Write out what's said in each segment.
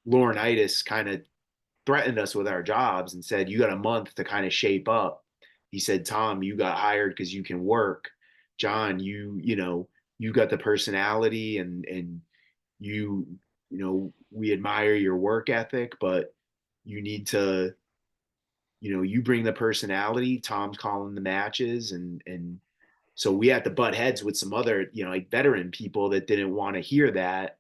Laurinaitis kind of threatened us with our jobs and said, you got a month to kind of shape up. He said, Tom, you got hired because you can work. John, you got the personality and you, we admire your work ethic, but you need to, you bring the personality. Tom's calling the matches and so we had to butt heads with some other, like veteran people that didn't want to hear that,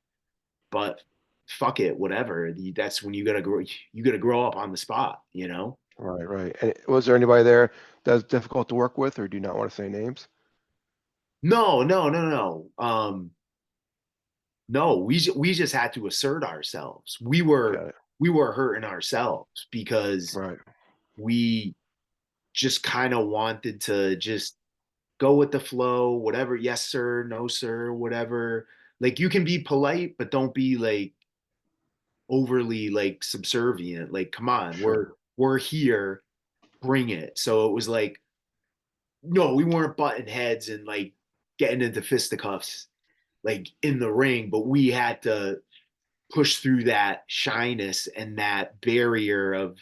but fuck it, whatever. That's when you gotta grow up on the spot. Right, right. And was there anybody there that was difficult to work with, or do you not want to say names? No, no, no, no. No, we just had to assert ourselves. Got it. We were hurting ourselves because Right. we just kind of wanted to just go with the flow, whatever, yes sir, no sir, whatever. Like you can be polite, but don't be like overly like subservient. Like, come on, Sure. we're here, bring it. So it was like, no, we weren't butting heads and like getting into fisticuffs like in the ring, but we had to push through that shyness and that barrier of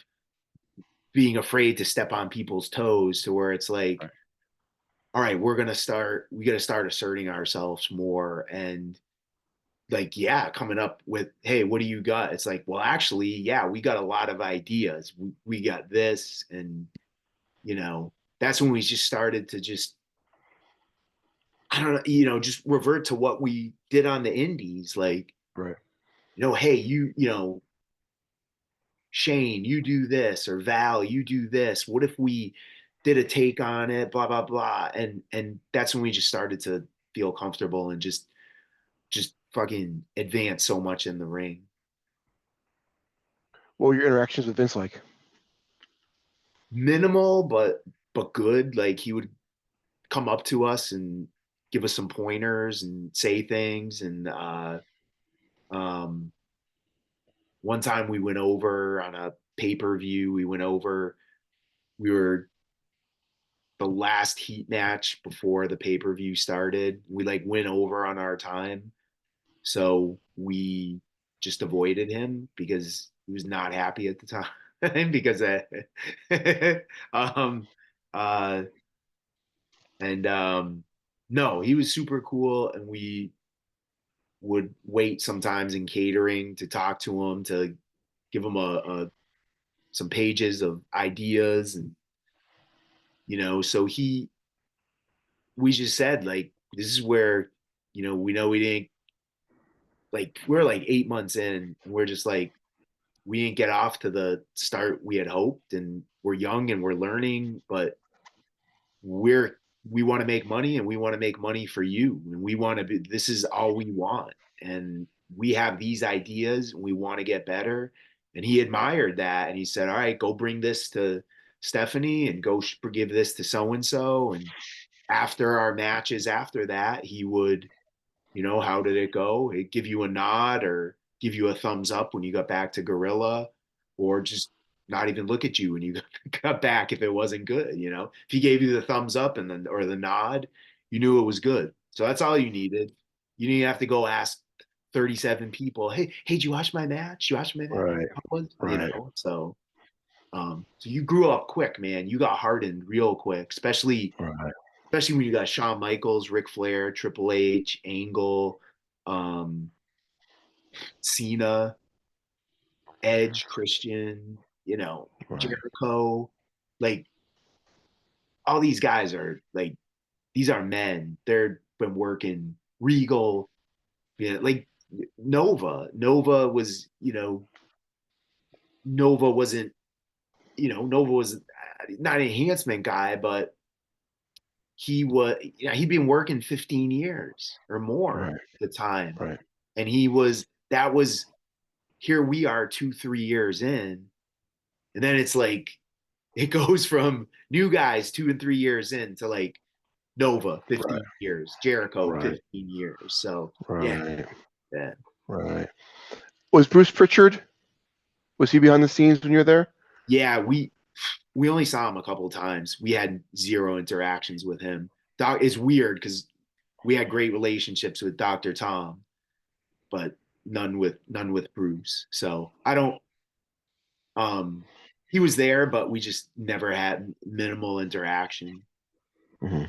being afraid to step on people's toes to where it's like, Right. all right, we got to start asserting ourselves more. And like, yeah, coming up with, hey, what do you got? It's like, well, actually, yeah, we got a lot of ideas. We got this. And, you know, that's when we just started to just, I don't know, just revert to what we did on the indies. Like, Right. hey, Shane, you do this, or Val, you do this. What if we did a take on it? Blah blah blah. And that's when we just started to feel comfortable and just fucking advance so much in the ring. What were your interactions with Vince like? Minimal, but good. Like he would come up to us and give us some pointers and say things. And um, one time we went over on a pay per view. We were the last heat match before the pay per view started. We like went over on our time, so we just avoided him because he was not happy at the time because um uh and no, he was super cool, and we would wait sometimes in catering to talk to him to give him a some pages of ideas and so we just said like this is where we know we didn't like we're like 8 months in and we're just like we didn't get off to the start we had hoped, and we're young and we're learning, but we want to make money, and we want to make money for you, and we want to be, this is all we want, and we have these ideas and we want to get better. And he admired that, and he said, all right, go bring this to Stephanie and go give this to so and so. And after our matches after that, he would, how did it go? He'd give you a nod or give you a thumbs up when you got back to Gorilla, or just not even look at you when you got back if it wasn't good. If he gave you the thumbs up and then or the nod, you knew it was good. So that's all you needed. You didn't have to go ask 37 people, hey, did you watch my match? You watch my match? Right. Right. So you grew up quick, man. You got hardened real quick, Right. especially when you got Shawn Michaels, Ric Flair, Triple H, Angle, um, Cena, Edge, Christian, Right. Jericho. Like all these guys are like these are men. They're been working Regal, like Nova. Nova wasn't, Nova was not an enhancement guy, but he'd been working 15 years or more Right. at the time. Right. And that was here we are 2 3 years in, and then it's like it goes from new guys 2 and 3 years in to like Nova Right. 15 years, Jericho Right. 15 years. So yeah, Right. yeah, Right. Was Bruce Pritchard? Was he behind the scenes when you were there? yeah. We only saw him a couple of times. We had zero interactions with him. Doc, it's weird because we had great relationships with Dr. Tom, but none with Bruce. So I don't. Um, he was there, but we just never had minimal interaction. Hmm.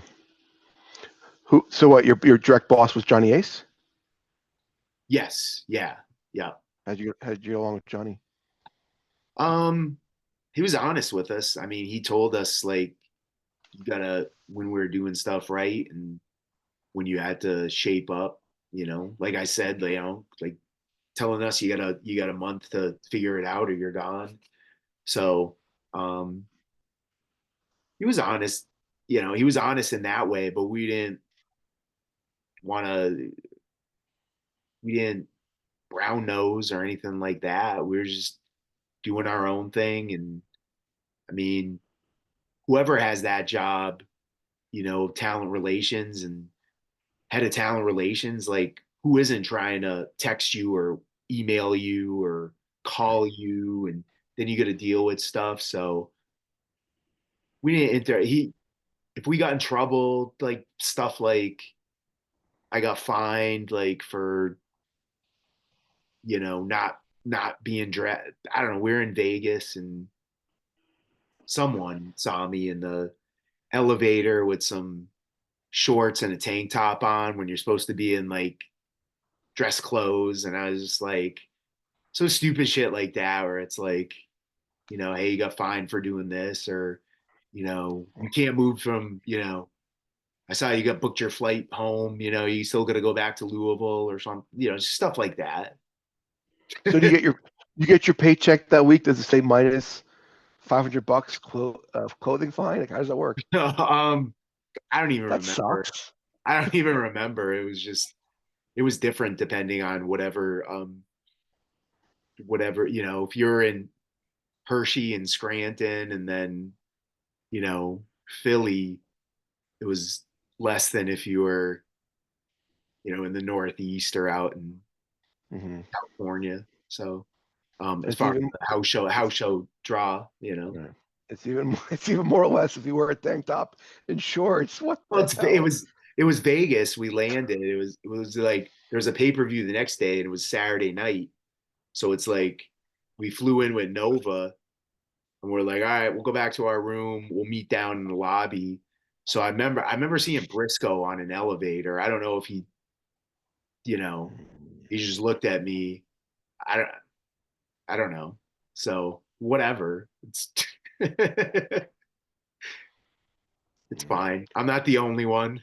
Who? So what? Your direct boss was Johnny Ace. Yes, yeah, yeah. How'd you get along with Johnny? Um, he was honest with us. I mean, he told us like you gotta when we were doing stuff right and when you had to shape up, like I said, like telling us you got a month to figure it out or you're gone. So um he was honest, he was honest in that way, but want to we didn't brown nose or anything like that. We were just doing our own thing. And I mean, whoever has that job, talent relations and head of talent relations, like who isn't trying to text you or email you or call you, and then you got to deal with stuff. So we didn't inter he if we got in trouble, like stuff like I got fined like for, not being dressed. I don't know, we're in Vegas and someone saw me in the elevator with some shorts and a tank top on when you're supposed to be in like dress clothes. And I was just like, so stupid shit like that, where it's like, hey, you got fined for doing this, or, you can't move from, I saw you got booked your flight home, you still got to go back to Louisville or something, just stuff like that. So do you get your paycheck that week? Does it say minus $500 clothing fine? Like, how does that work? I don't even That remember. sucks. I don't even remember. It was different depending on whatever, if you're in Hershey and Scranton and then, Philly, it was less than if you were, in the Northeast or out in Hmm. California. So, as It's far as even the house show draw. right. It's even more or less if you wear a tank top and shorts. What Well, the hell? it was Vegas. We landed. It was like there was a pay-per-view the next day and it was Saturday night. So it's like we flew in with Nova and we're like, all right, we'll go back to our room. We'll meet down in the lobby. So I remember seeing Briscoe on an elevator. I don't know if you know, he just looked at me. I don't I don't know. So whatever. It's it's fine. I'm not the only one.